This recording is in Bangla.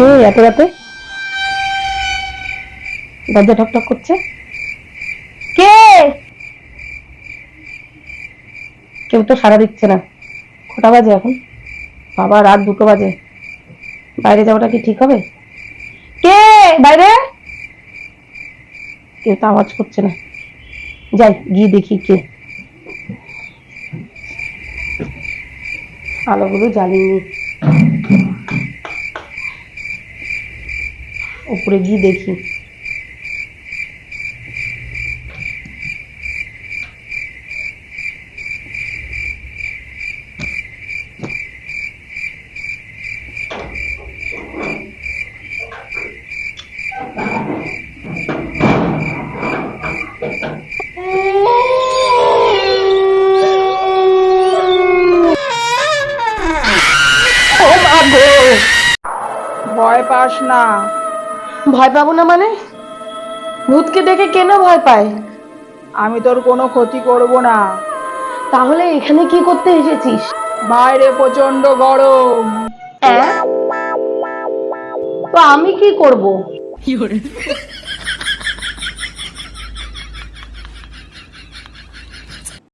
কে এত রাতে দরজা ঠকঠক করছে? কে? কেউ তো সাড়া দিচ্ছে না। কটা বাজে এখন? বাবা, রাত 2টো বাজে। বাইরে যাওয়াটা কি ঠিক হবে? কে বাইরে? কেউ তো আওয়াজ করছে না। যাই গিয়ে দেখি কে। আলোগুলো জ্বালিয়ে উপরে গিয়ে দেখি। ভয় পাস না। ভয় পাবো না মানে? ভূতকে দেখে কেন ভয় পায়? আমি তোর কোনো ক্ষতি করব না। তাহলে এখানে কি করতে এসেছিস? বাইরে প্রচন্ড গরম। হ্যাঁ, তো আমি কি করব?